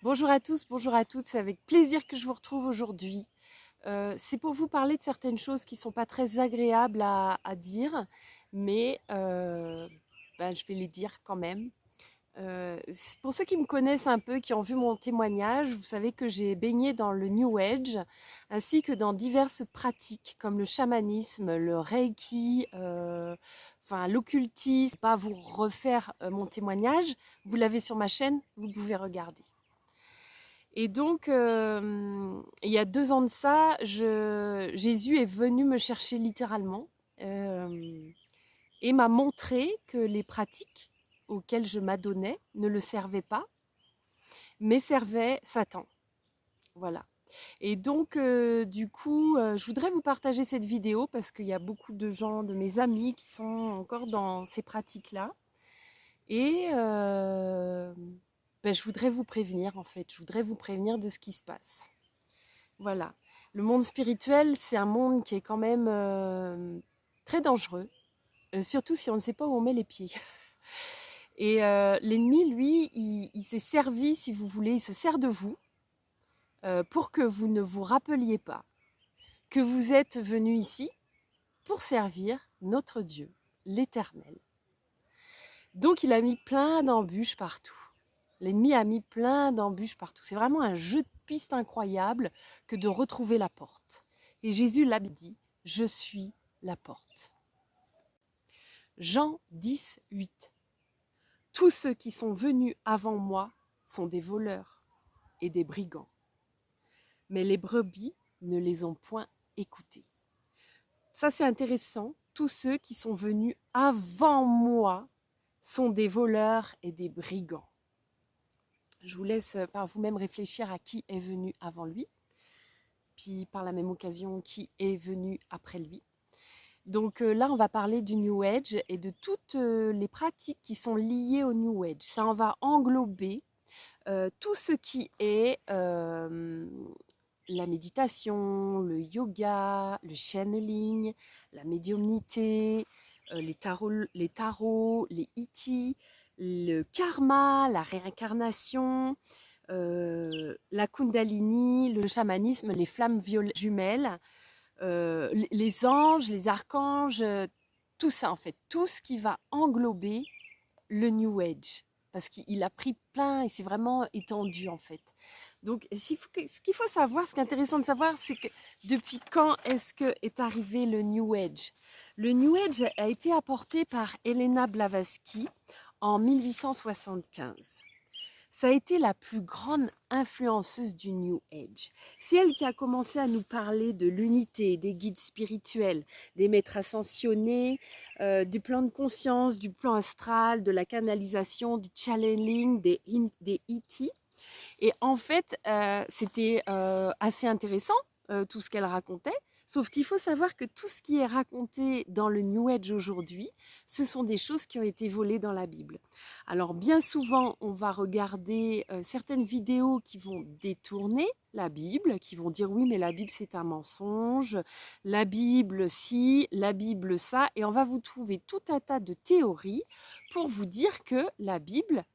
Bonjour à tous, bonjour à toutes, c'est avec plaisir que je vous retrouve aujourd'hui. C'est pour vous parler de certaines choses qui ne sont pas très agréables à dire, mais je vais les dire quand même. Pour ceux qui me connaissent un peu, qui ont vu mon témoignage, vous savez que j'ai baigné dans le New Age, ainsi que dans diverses pratiques comme le chamanisme, le Reiki, l'occultisme. Je ne vais pas vous refaire mon témoignage, vous l'avez sur ma chaîne, vous pouvez regarder. Et donc, il y a 2 ans de ça, Jésus est venu me chercher littéralement et m'a montré que les pratiques auxquelles je m'adonnais ne le servaient pas, mais servaient Satan. Voilà. Et donc, je voudrais vous partager cette vidéo parce qu'il y a beaucoup de gens, de mes amis, qui sont encore dans ces pratiques-là. Et je voudrais vous prévenir, en fait. Je voudrais vous prévenir de ce qui se passe. Voilà. Le monde spirituel, c'est un monde qui est quand même très dangereux, surtout si on ne sait pas où on met les pieds. Et l'ennemi, lui, il s'est servi, si vous voulez, il se sert de vous pour que vous ne vous rappeliez pas que vous êtes venu ici pour servir notre Dieu, l'Éternel. Donc il a mis plein d'embûches partout. L'ennemi a mis plein d'embûches partout. C'est vraiment un jeu de piste incroyable que de retrouver la porte. Et Jésus l'a dit, je suis la porte. Jean 10, 8. Tous ceux qui sont venus avant moi sont des voleurs et des brigands. Mais les brebis ne les ont point écoutés. Ça, c'est intéressant. Tous ceux qui sont venus avant moi sont des voleurs et des brigands. Je vous laisse par vous-même réfléchir à qui est venu avant lui, puis par la même occasion, qui est venu après lui. Donc là, on va parler du New Age et de toutes les pratiques qui sont liées au New Age. Ça en va englober tout ce qui est la méditation, le yoga, le channeling, la médiumnité, les tarots, les iti, le karma, la réincarnation, la kundalini, le chamanisme, les flammes violettes jumelles, les anges, les archanges, tout ça en fait, tout ce qui va englober le New Age. Parce qu'il a pris plein et c'est vraiment étendu en fait. Donc ce qu'il faut savoir, ce qui est intéressant de savoir, c'est que depuis quand est-ce que est arrivé le New Age? Le New Age a été apporté par Helena Blavatsky en 1875. Ça a été la plus grande influenceuse du New Age. C'est elle qui a commencé à nous parler de l'unité, des guides spirituels, des maîtres ascensionnés, du plan de conscience, du plan astral, de la canalisation, du channeling, des E.T. Et en fait, c'était assez intéressant, tout ce qu'elle racontait. Sauf qu'il faut savoir que tout ce qui est raconté dans le New Age aujourd'hui, ce sont des choses qui ont été volées dans la Bible. Alors bien souvent, on va regarder certaines vidéos qui vont détourner la Bible, qui vont dire oui, mais la Bible c'est un mensonge, la Bible ci, la Bible ça, et on va vous trouver tout un tas de théories pour vous dire que la Bible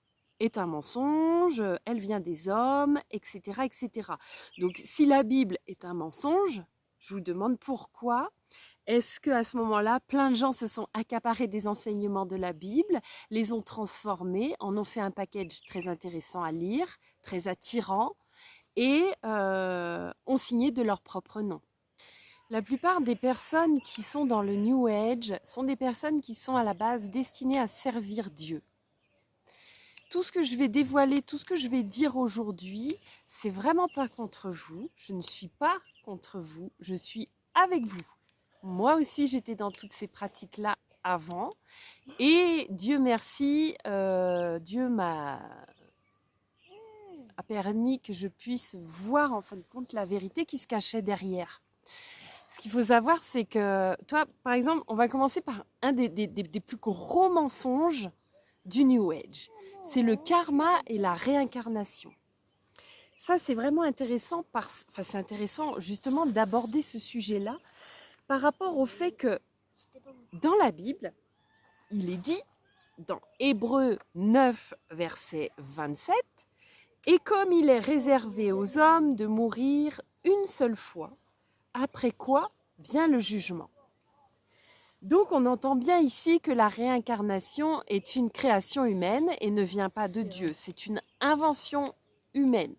est un mensonge, elle vient des hommes, etc., etc. Donc si la Bible est un mensonge, je vous demande pourquoi est-ce qu'à ce moment-là, plein de gens se sont accaparés des enseignements de la Bible, les ont transformés, en ont fait un package très intéressant à lire, très attirant, et ont signé de leur propre nom. La plupart des personnes qui sont dans le New Age sont des personnes qui sont à la base destinées à servir Dieu. Tout ce que je vais dévoiler, tout ce que je vais dire aujourd'hui, c'est vraiment pas contre vous. Je ne suis pas contre vous, je suis avec vous. Moi aussi, j'étais dans toutes ces pratiques-là avant. Et Dieu merci, Dieu m'a permis que je puisse voir en fin de compte la vérité qui se cachait derrière. Ce qu'il faut savoir, c'est que, toi, par exemple, on va commencer par un des plus gros mensonges du New Age. C'est le karma et la réincarnation. Ça, c'est vraiment intéressant, c'est intéressant justement d'aborder ce sujet-là par rapport au fait que dans la Bible, il est dit dans Hébreux 9, verset 27, Et comme il est réservé aux hommes de mourir une seule fois, après quoi vient le jugement. Donc on entend bien ici que la réincarnation est une création humaine et ne vient pas de Dieu. C'est une invention humaine.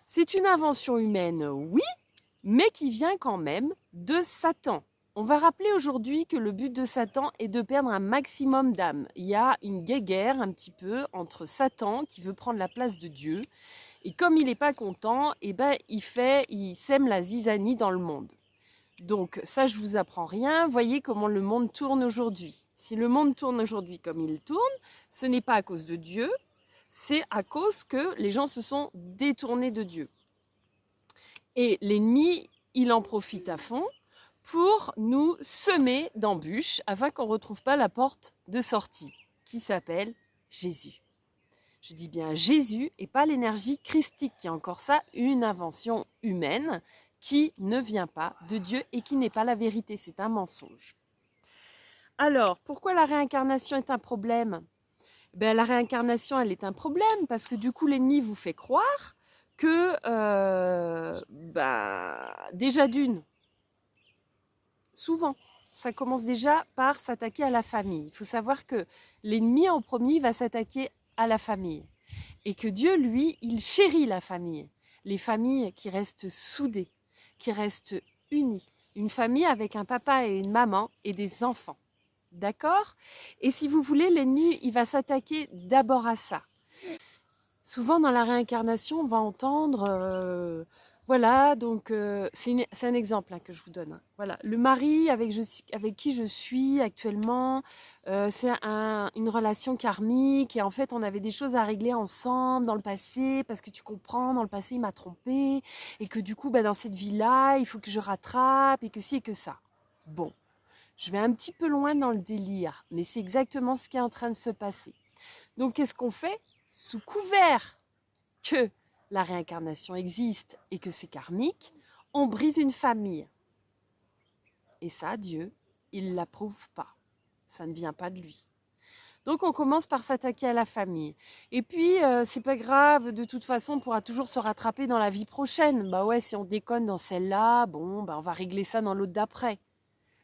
C'est une invention humaine, oui, mais qui vient quand même de Satan. On va rappeler aujourd'hui que le but de Satan est de perdre un maximum d'âmes. Il y a une guéguerre un petit peu entre Satan qui veut prendre la place de Dieu. Et comme il n'est pas content, eh ben, il sème la zizanie dans le monde. Donc ça, je vous apprends rien. Voyez comment le monde tourne aujourd'hui. Si le monde tourne aujourd'hui comme il tourne, ce n'est pas à cause de Dieu, c'est à cause que les gens se sont détournés de Dieu. Et l'ennemi, il en profite à fond pour nous semer d'embûches afin qu'on ne retrouve pas la porte de sortie, qui s'appelle Jésus. Je dis bien Jésus et pas l'énergie christique, qui est encore ça, une invention humaine qui ne vient pas de Dieu et qui n'est pas la vérité, c'est un mensonge. Alors, pourquoi la réincarnation est un problème ? Ben, la réincarnation, elle est un problème parce que du coup, l'ennemi vous fait croire que, déjà d'une, souvent, ça commence déjà par s'attaquer à la famille. Il faut savoir que l'ennemi en premier va s'attaquer à la famille. Et que Dieu, lui, il chérit la famille. Les familles qui restent soudées, qui restent unies. Une famille avec un papa et une maman et des enfants. D'accord ? Et si vous voulez, l'ennemi, il va s'attaquer d'abord à ça. Souvent, dans la réincarnation, on va entendre... voilà, donc c'est un exemple que je vous donne. Voilà, le mari avec qui je suis actuellement, c'est une relation karmique et en fait on avait des choses à régler ensemble dans le passé parce que tu comprends, dans le passé il m'a trompée et que du coup dans cette vie-là il faut que je rattrape et que ci et que ça. Bon, je vais un petit peu loin dans le délire, mais c'est exactement ce qui est en train de se passer. Donc qu'est-ce qu'on fait ? Sous couvert que la réincarnation existe et que c'est karmique, on brise une famille. Et ça, Dieu, il ne l'approuve pas. Ça ne vient pas de lui. Donc on commence par s'attaquer à la famille. Et puis, c'est pas grave, de toute façon, on pourra toujours se rattraper dans la vie prochaine. Bah ouais, si on déconne dans celle-là, bon, on va régler ça dans l'autre d'après.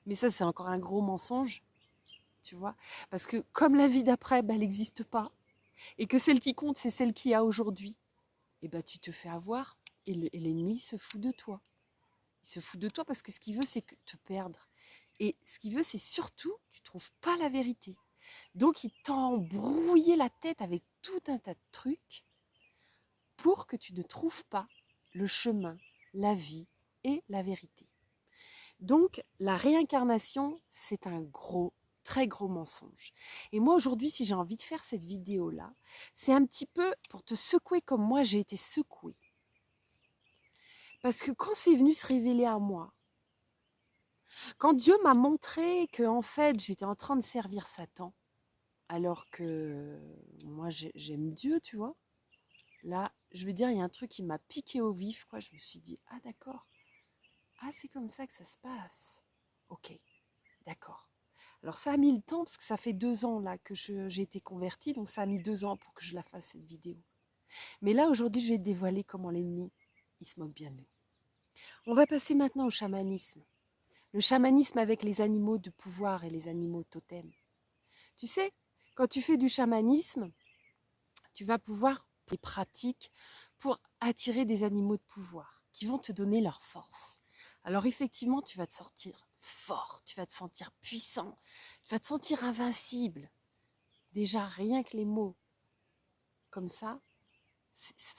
Mais ça, c'est encore un gros mensonge, tu vois. Parce que comme la vie d'après, elle n'existe pas. Et que celle qui compte, c'est celle qu'il y a aujourd'hui. Et tu te fais avoir et l'ennemi se fout de toi. Il se fout de toi parce que ce qu'il veut, c'est te perdre. Et ce qu'il veut, c'est surtout, tu ne trouves pas la vérité. Donc, il t'a embrouillé la tête avec tout un tas de trucs pour que tu ne trouves pas le chemin, la vie et la vérité. Donc, la réincarnation, c'est un très gros mensonge. Et moi, aujourd'hui, si j'ai envie de faire cette vidéo-là, c'est un petit peu pour te secouer comme moi, j'ai été secouée. Parce que quand c'est venu se révéler à moi, quand Dieu m'a montré que en fait, j'étais en train de servir Satan, alors que moi, j'aime Dieu, tu vois, là, je veux dire, il y a un truc qui m'a piqué au vif, quoi. Je me suis dit, ah d'accord, ah c'est comme ça que ça se passe. Ok, d'accord. Alors ça a mis le temps parce que ça fait 2 ans là que j'ai été convertie, donc ça a mis 2 ans pour que je la fasse cette vidéo. Mais là aujourd'hui je vais te dévoiler comment l'ennemi il se moque bien de nous. On va passer maintenant au chamanisme. Le chamanisme avec les animaux de pouvoir et les animaux totems. Tu sais, quand tu fais du chamanisme, tu vas pouvoir des pratiques pour attirer des animaux de pouvoir qui vont te donner leur force. Alors effectivement, tu vas te sentir fort, tu vas te sentir puissant, tu vas te sentir invincible. Déjà, rien que les mots comme ça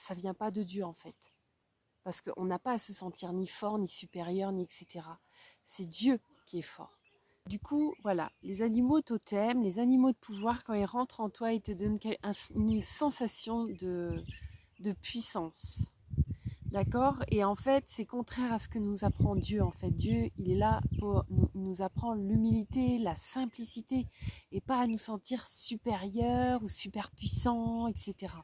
ne vient pas de Dieu en fait. Parce qu'on n'a pas à se sentir ni fort, ni supérieur, ni etc. C'est Dieu qui est fort. Du coup, voilà, les animaux totems, les animaux de pouvoir, quand ils rentrent en toi, ils te donnent une sensation de puissance. D'accord ? Et en fait, c'est contraire à ce que nous apprend Dieu. En fait, Dieu, il est là pour nous apprendre l'humilité, la simplicité, et pas à nous sentir supérieurs ou super puissants, etc.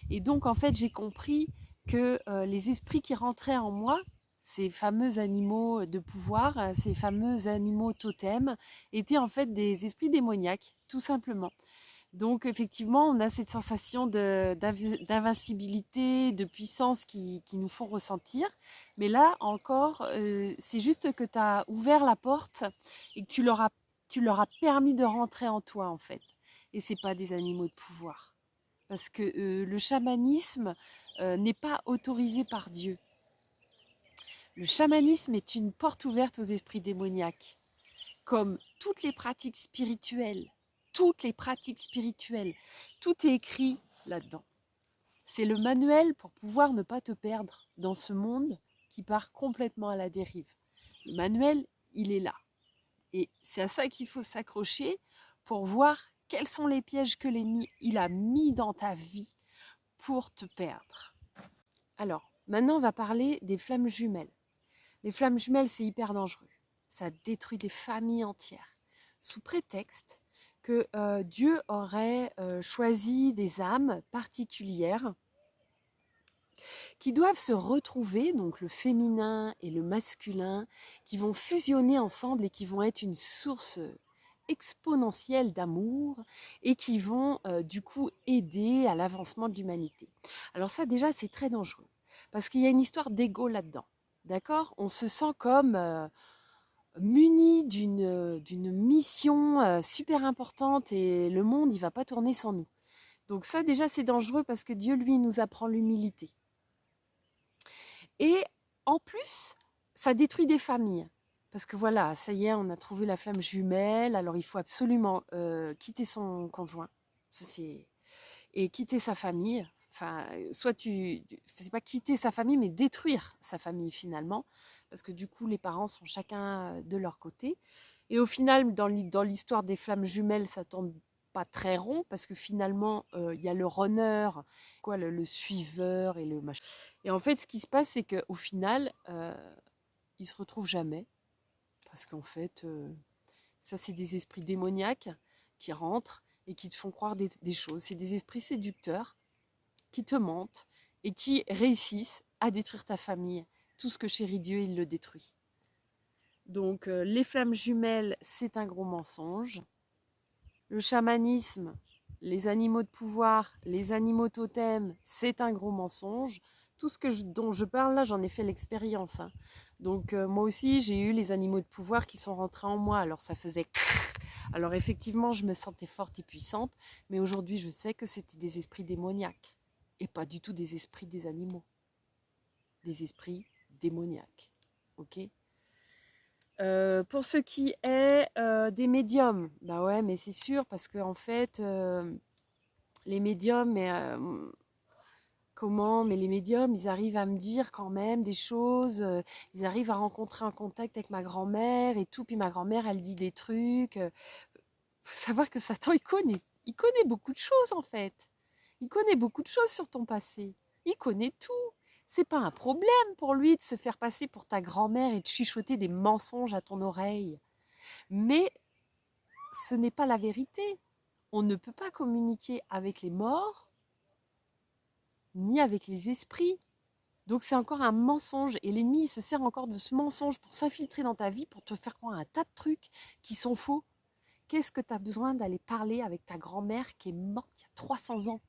Et donc, en fait, j'ai compris que les esprits qui rentraient en moi, ces fameux animaux de pouvoir, ces fameux animaux totems, étaient en fait des esprits démoniaques, tout simplement. Donc effectivement, on a cette sensation d'invincibilité, de puissance qui nous font ressentir. Mais là encore, c'est juste que tu as ouvert la porte et que tu leur as permis de rentrer en toi en fait. Et c'est pas des animaux de pouvoir. Parce que le chamanisme n'est pas autorisé par Dieu. Le chamanisme est une porte ouverte aux esprits démoniaques. Comme toutes les pratiques spirituelles. Toutes les pratiques spirituelles. Tout est écrit là-dedans. C'est le manuel pour pouvoir ne pas te perdre dans ce monde qui part complètement à la dérive. Le manuel, il est là. Et c'est à ça qu'il faut s'accrocher pour voir quels sont les pièges que l'ennemi il a mis dans ta vie pour te perdre. Alors, maintenant on va parler des flammes jumelles. Les flammes jumelles, c'est hyper dangereux. Ça détruit des familles entières. Sous prétexte que Dieu aurait choisi des âmes particulières qui doivent se retrouver, donc le féminin et le masculin, qui vont fusionner ensemble et qui vont être une source exponentielle d'amour et qui vont du coup aider à l'avancement de l'humanité. Alors ça déjà c'est très dangereux parce qu'il y a une histoire d'ego là-dedans. D'accord ? On se sent comme muni d'une mission super importante et le monde il va pas tourner sans nous. Donc ça déjà c'est dangereux parce que Dieu lui nous apprend l'humilité. Et en plus, ça détruit des familles. Parce que voilà, ça y est, on a trouvé la flamme jumelle, alors il faut absolument quitter son conjoint. Et quitter sa famille. Enfin, soit c'est pas quitter sa famille, mais détruire sa famille finalement. Parce que du coup, les parents sont chacun de leur côté. Et au final, dans l'histoire des flammes jumelles, ça tombe pas très rond parce que finalement il y a le runner, quoi, le suiveur et le machin. Et en fait, ce qui se passe, c'est qu'au final, ils se retrouvent jamais parce qu'en fait, ça c'est des esprits démoniaques qui rentrent et qui te font croire des choses. C'est des esprits séducteurs qui te mentent et qui réussissent à détruire ta famille. Tout ce que chérit Dieu, il le détruit. Donc les flammes jumelles, c'est un gros mensonge. Le chamanisme, les animaux de pouvoir, les animaux totems, c'est un gros mensonge. Tout ce dont je parle là, j'en ai fait l'expérience. Hein. Donc moi aussi, j'ai eu les animaux de pouvoir qui sont rentrés en moi. Alors ça faisait... Alors effectivement, je me sentais forte et puissante, mais aujourd'hui, je sais que c'était des esprits démoniaques et pas du tout des esprits des animaux. Des esprits démoniaques. Ok ? Pour ce qui est des médiums, bah ouais, mais c'est sûr, parce que en fait, les médiums, mais les médiums, ils arrivent à me dire quand même des choses, ils arrivent à rencontrer un contact avec ma grand-mère et tout, puis ma grand-mère, elle dit des trucs. Faut savoir que Satan, il connaît beaucoup de choses en fait. Il connaît beaucoup de choses sur ton passé. Il connaît tout. C'est pas un problème pour lui de se faire passer pour ta grand-mère et de chuchoter des mensonges à ton oreille. Mais ce n'est pas la vérité. On ne peut pas communiquer avec les morts ni avec les esprits. Donc c'est encore un mensonge et l'ennemi se sert encore de ce mensonge pour s'infiltrer dans ta vie, pour te faire croire un tas de trucs qui sont faux. Qu'est-ce que tu as besoin d'aller parler avec ta grand-mère qui est morte il y a 300 ans?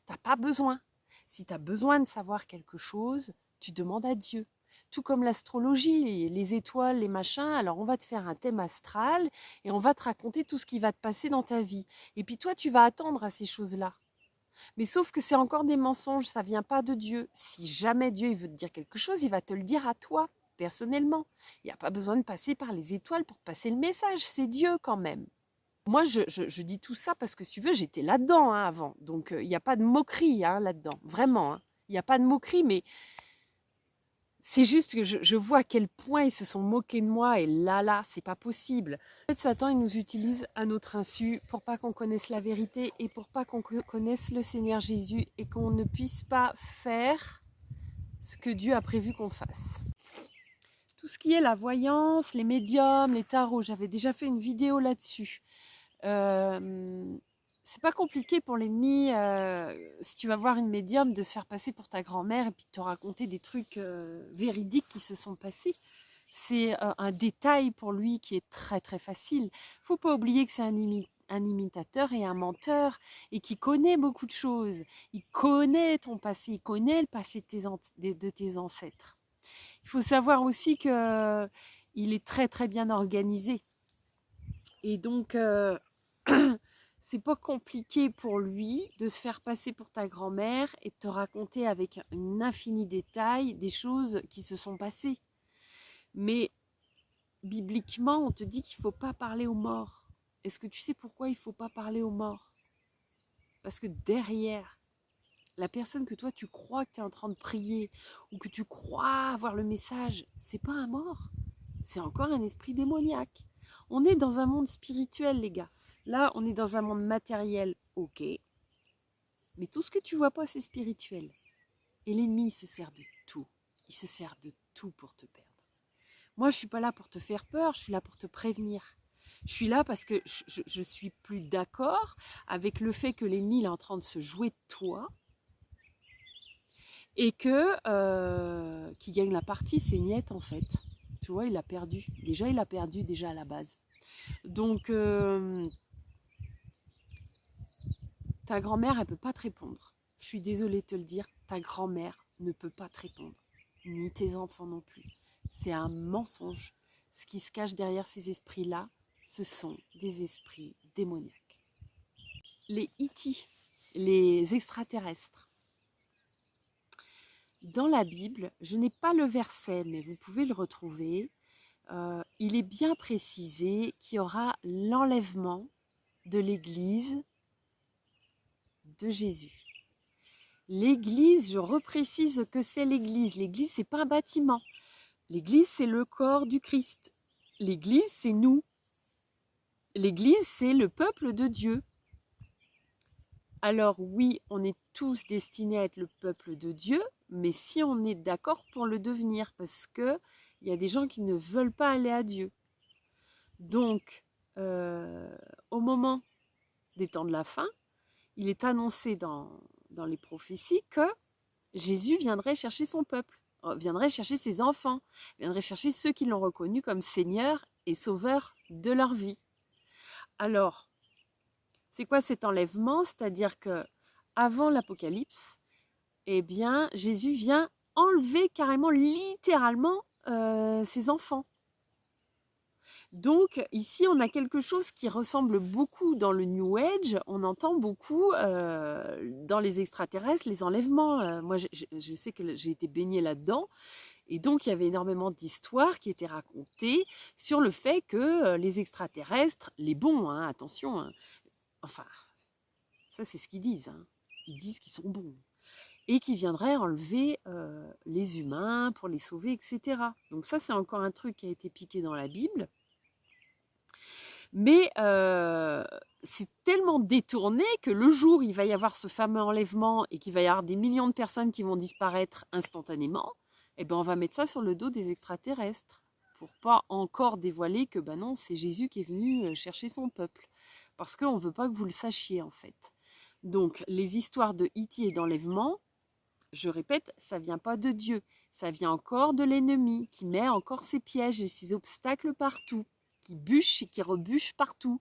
Tu n'as pas besoin. Si tu as besoin de savoir quelque chose, tu demandes à Dieu. Tout comme l'astrologie, les étoiles, les machins, alors on va te faire un thème astral et on va te raconter tout ce qui va te passer dans ta vie. Et puis toi, tu vas attendre à ces choses-là. Mais sauf que c'est encore des mensonges, ça vient pas de Dieu. Si jamais Dieu il veut te dire quelque chose, il va te le dire à toi, personnellement. Il n'y a pas besoin de passer par les étoiles pour te passer le message, c'est Dieu quand même. Moi, je dis tout ça parce que si tu veux, j'étais là-dedans hein, avant. Donc, il n'y a pas de moquerie hein, là-dedans, vraiment. Hein. Il n'y a pas de moquerie, mais c'est juste que je vois à quel point ils se sont moqués de moi et là, c'est pas possible. En fait, Satan, il nous utilise à notre insu pour pas qu'on connaisse la vérité et pour pas qu'on connaisse le Seigneur Jésus et qu'on ne puisse pas faire ce que Dieu a prévu qu'on fasse. Tout ce qui est la voyance, les médiums, les tarots, j'avais déjà fait une vidéo là-dessus. C'est pas compliqué pour l'ennemi, si tu vas voir une médium, de se faire passer pour ta grand-mère et puis de te raconter des trucs véridiques qui se sont passés. C'est un détail pour lui qui est très très facile. Faut pas oublier que c'est un imitateur et un menteur et qui connaît beaucoup de choses. Il connaît ton passé, il connaît le passé de tes ancêtres. Il faut savoir aussi que il est très très bien organisé. Et donc, c'est pas compliqué pour lui de se faire passer pour ta grand-mère et de te raconter avec un infini détail des choses qui se sont passées. Mais bibliquement, on te dit qu'il ne faut pas parler aux morts. Est-ce que tu sais pourquoi il ne faut pas parler aux morts? Parce que derrière, la personne que toi tu crois que tu es en train de prier ou que tu crois avoir le message, c'est pas un mort. C'est encore un esprit démoniaque. On est dans un monde spirituel, les gars. Là, on est dans un monde matériel, ok. Mais tout ce que tu vois pas, c'est spirituel. Et l'ennemi, il se sert de tout. Il se sert de tout pour te perdre. Moi, je suis pas là pour te faire peur, je suis là pour te prévenir. Je suis là parce que je suis plus d'accord avec le fait que l'ennemi est en train de se jouer de toi et que qui gagne la partie, c'est Niette en fait. Tu vois, il a perdu. Déjà, il a perdu déjà à la base. Donc, ta grand-mère, elle peut pas te répondre. Je suis désolée de te le dire, ta grand-mère ne peut pas te répondre. Ni tes enfants non plus. C'est un mensonge. Ce qui se cache derrière ces esprits-là, ce sont des esprits démoniaques. Les E.T., les extraterrestres. Dans la Bible, je n'ai pas le verset, mais vous pouvez le retrouver. Il est bien précisé qu'il y aura l'enlèvement de l'Église de Jésus. L'Église, je reprécise que c'est l'Église. L'Église, c'est pas un bâtiment. L'Église, c'est le corps du Christ. L'Église, c'est nous. L'Église, c'est le peuple de Dieu. Alors oui, on est tous destinés à être le peuple de Dieu, mais si on est d'accord pour le devenir, parce que il y a des gens qui ne veulent pas aller à Dieu. Donc, au moment des temps de la fin, il est annoncé dans les prophéties que Jésus viendrait chercher son peuple, viendrait chercher ses enfants, viendrait chercher ceux qui l'ont reconnu comme Seigneur et Sauveur de leur vie. Alors, c'est quoi cet enlèvement? C'est-à-dire que avant l'Apocalypse, eh bien, Jésus vient enlever carrément, littéralement, ses enfants. Donc ici, on a quelque chose qui ressemble beaucoup dans le New Age. On entend beaucoup dans les extraterrestres les enlèvements. Moi, je sais que j'ai été baignée là-dedans. Et donc, il y avait énormément d'histoires qui étaient racontées sur le fait que les extraterrestres, les bons, hein, attention, hein, enfin, ça c'est ce qu'ils disent. Hein. Ils disent qu'ils sont bons. Et qui viendraient enlever les humains pour les sauver, etc. Donc ça, c'est encore un truc qui a été piqué dans la Bible. Mais c'est tellement détourné que le jour où il va y avoir ce fameux enlèvement et qu'il va y avoir des millions de personnes qui vont disparaître instantanément, eh ben on va mettre ça sur le dos des extraterrestres pour pas encore dévoiler que ben non, c'est Jésus qui est venu chercher son peuple. Parce qu'on ne veut pas que vous le sachiez en fait. Donc les histoires de E.T. et d'enlèvement, je répète, ça vient pas de Dieu. Ça vient encore de l'ennemi qui met encore ses pièges et ses obstacles partout, qui bûche et qui rebûche partout.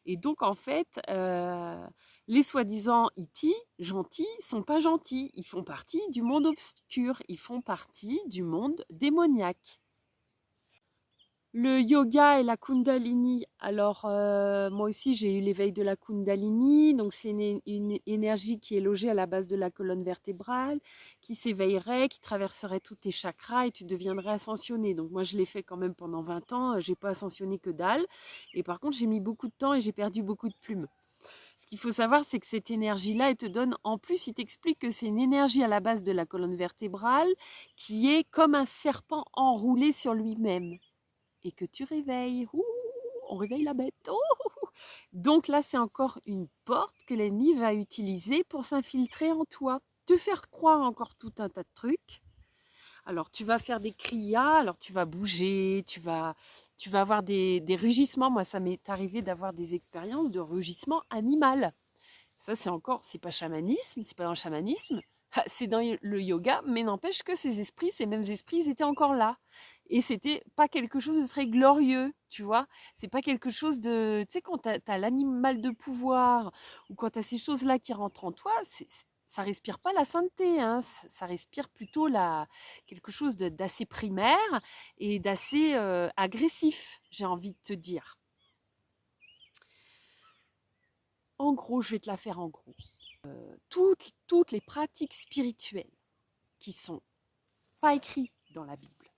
Et donc, en fait, les soi-disant E.T. gentils sont pas gentils. Ils font partie du monde obscur. Ils font partie du monde démoniaque. Le yoga et la Kundalini. Alors, moi aussi, j'ai eu l'éveil de la Kundalini. Donc, c'est une énergie qui est logée à la base de la colonne vertébrale, qui s'éveillerait, qui traverserait tous tes chakras et tu deviendrais ascensionné. Donc, moi, je l'ai fait quand même pendant 20 ans. J'ai pas ascensionné que dalle. Et par contre, j'ai mis beaucoup de temps et j'ai perdu beaucoup de plumes. Ce qu'il faut savoir, c'est que cette énergie-là, elle te donne, en plus, il t'explique que c'est une énergie à la base de la colonne vertébrale qui est comme un serpent enroulé sur lui-même. Et que tu réveilles. Ouh, on réveille la bête. Oh. Donc là, c'est encore une porte que l'ennemi va utiliser pour s'infiltrer en toi, te faire croire encore tout un tas de trucs. Alors, tu vas faire des kriyas, alors tu vas bouger, tu vas avoir des rugissements. Moi, ça m'est arrivé d'avoir des expériences de rugissement animal. Ça, c'est pas chamanisme, c'est pas dans le chamanisme, C'est dans le yoga, mais n'empêche que ces mêmes esprits, ils étaient encore là. Et c'était pas quelque chose de très glorieux, tu vois. C'est pas quelque chose de... Tu sais, quand t'as l'animal de pouvoir, ou quand t'as ces choses-là qui rentrent en toi, ça respire pas la sainteté, hein. Ça respire plutôt quelque chose d'assez primaire et d'assez agressif, j'ai envie de te dire. En gros, je vais te la faire en gros. Toutes les pratiques spirituelles qui sont pas écrites dans la Bible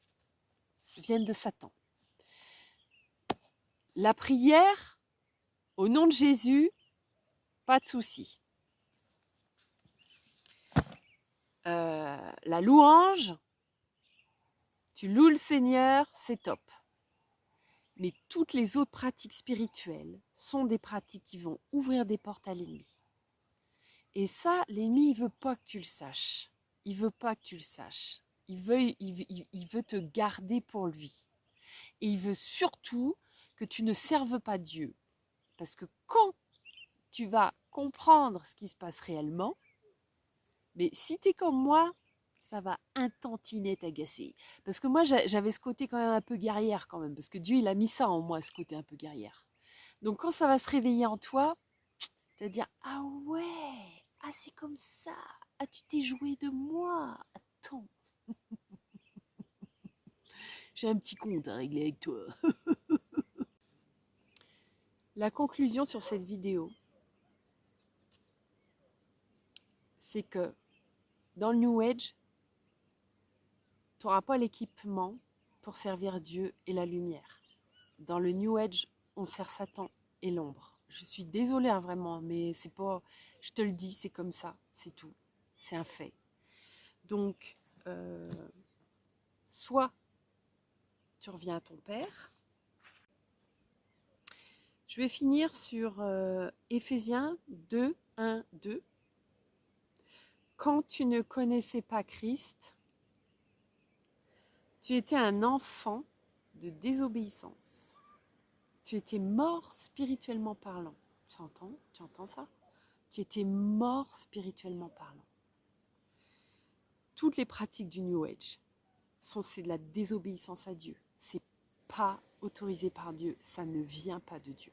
viennent de Satan. La prière, au nom de Jésus, pas de souci. La louange, tu loues le Seigneur, c'est top. Mais toutes les autres pratiques spirituelles sont des pratiques qui vont ouvrir des portes à l'ennemi. Et ça, l'ennemi, il veut pas que tu le saches. Il veut pas que tu le saches. Il veut te garder pour lui. Et il veut surtout que tu ne serves pas Dieu. Parce que quand tu vas comprendre ce qui se passe réellement, mais si tu es comme moi, ça va un tantinet t'agacer. Parce que moi, j'avais ce côté quand même un peu guerrière quand même. Parce que Dieu, il a mis ça en moi, ce côté un peu guerrière. Donc quand ça va se réveiller en toi, tu vas dire, ah ouais, ah c'est comme ça, ah tu t'es joué de moi, attends. J'ai un petit compte à régler avec toi. La conclusion sur cette vidéo, c'est que dans le New Age, tu n'auras pas l'équipement pour servir Dieu et la lumière. Dans le New Age, on sert Satan et l'ombre. Je suis désolée hein, vraiment, mais c'est pas... Je te le dis, c'est comme ça, c'est tout. C'est un fait. Donc, soit tu reviens à ton Père. Je vais finir sur Éphésiens 2, 1, 2. Quand tu ne connaissais pas Christ, tu étais un enfant de désobéissance. Tu étais mort spirituellement parlant. Tu entends? Tu entends ça? Tu étais mort spirituellement parlant. Toutes les pratiques du New Age c'est de la désobéissance à Dieu. C'est pas autorisé par Dieu. Ça ne vient pas de Dieu.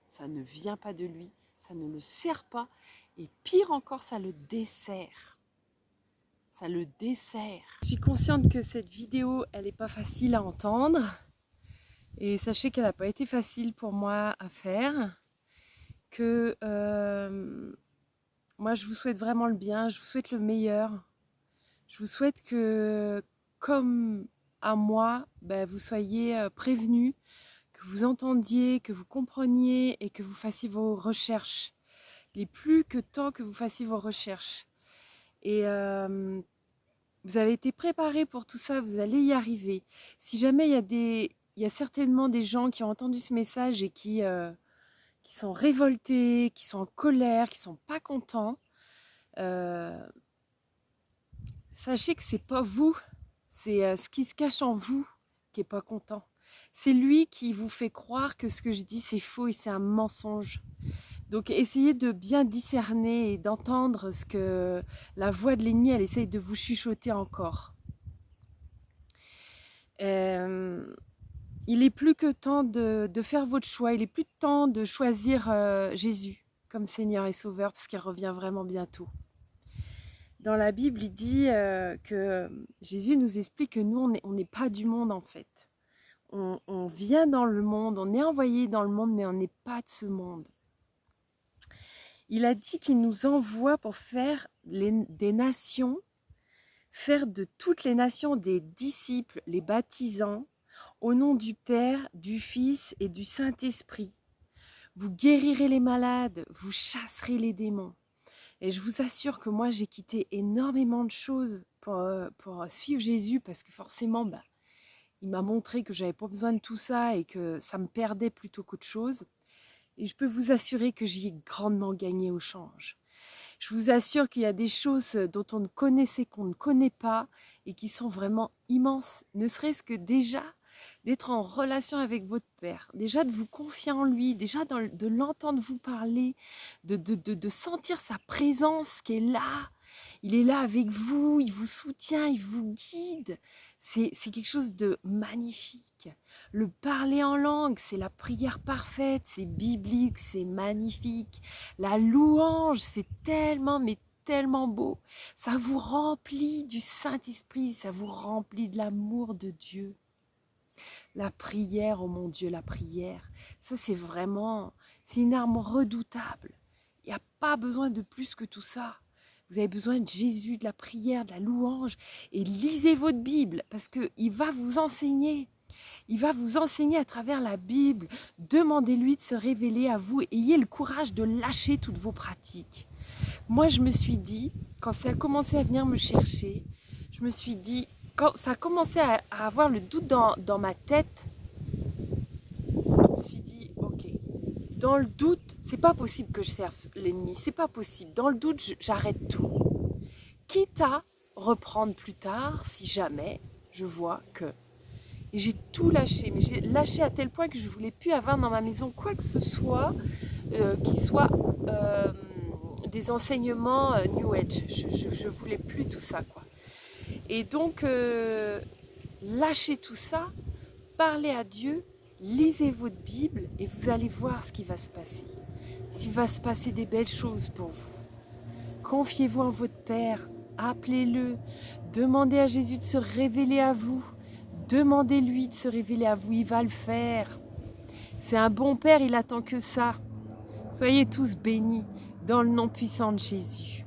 Ça ne vient pas de lui. Ça ne le sert pas. Et pire encore, ça le dessert. Ça le dessert. Je suis consciente que cette vidéo, elle n'est pas facile à entendre. Et sachez qu'elle n'a pas été facile pour moi à faire. Que moi, je vous souhaite vraiment le bien. Je vous souhaite le meilleur. Je vous souhaite que, comme à moi, ben, vous soyez prévenus, que vous entendiez, que vous compreniez et que vous fassiez vos recherches. Il n'est plus que temps que vous fassiez vos recherches. Et vous avez été préparés pour tout ça, vous allez y arriver. Si jamais il y a certainement des gens qui ont entendu ce message et qui sont révoltés, qui sont en colère, qui ne sont pas contents, sachez que c'est pas vous, c'est ce qui se cache en vous qui est pas content. C'est lui qui vous fait croire que ce que je dis c'est faux et c'est un mensonge. Donc essayez de bien discerner et d'entendre ce que la voix de l'ennemi, elle essaye de vous chuchoter encore. Il est plus que temps de faire votre choix, il est plus temps de choisir Jésus comme Seigneur et Sauveur parce qu'il revient vraiment bientôt. Dans la Bible, il dit que Jésus nous explique que nous, on n'est pas du monde en fait. On vient dans le monde, on est envoyé dans le monde, mais on n'est pas de ce monde. Il a dit qu'il nous envoie pour faire des nations, faire de toutes les nations des disciples, les baptisant, au nom du Père, du Fils et du Saint-Esprit. Vous guérirez les malades, vous chasserez les démons. Et je vous assure que moi, j'ai quitté énormément de choses pour suivre Jésus parce que forcément, il m'a montré que j'avais pas besoin de tout ça et que ça me perdait plutôt qu'autre chose. Et je peux vous assurer que j'y ai grandement gagné au change. Je vous assure qu'il y a des choses dont on ne connaissait, qu'on ne connaît pas et qui sont vraiment immenses. Ne serait-ce que déjà d'être en relation avec votre Père, déjà de vous confier en lui, déjà de l'entendre vous parler, de sentir sa présence qui est là, Il est là avec vous, il vous soutient, il vous guide. C'est quelque chose de magnifique. Le parler en langue, c'est la prière parfaite, c'est biblique, c'est magnifique. La louange, c'est tellement, mais tellement beau. Ça vous remplit du Saint-Esprit, ça vous remplit de l'amour de Dieu. La prière, oh mon Dieu, la prière, ça c'est une arme redoutable. Il n'y a pas besoin de plus que tout ça. Vous avez besoin de Jésus, de la prière, de la louange. Et lisez votre Bible parce qu'il va vous enseigner. Il va vous enseigner à travers la Bible. Demandez-lui de se révéler à vous. Ayez le courage de lâcher toutes vos pratiques. Moi, je me suis dit, quand ça a commencé à venir me chercher, je me suis dit, quand ça a commencé à avoir le doute dans ma tête, je me suis dit, ok, dans le doute, c'est pas possible que je serve l'ennemi, c'est pas possible. Dans le doute, j'arrête tout. Quitte à reprendre plus tard, si jamais je vois que... Et j'ai tout lâché, mais j'ai lâché à tel point que je ne voulais plus avoir dans ma maison quoi que ce soit qui soit des enseignements New Age. Je ne voulais plus tout ça, quoi. Et donc, lâchez tout ça, parlez à Dieu, lisez votre Bible et vous allez voir ce qui va se passer. Il va se passer des belles choses pour vous. Confiez-vous en votre Père, appelez-le, demandez à Jésus de se révéler à vous. Demandez-lui de se révéler à vous, il va le faire. C'est un bon Père, il attend que ça. Soyez tous bénis dans le nom puissant de Jésus.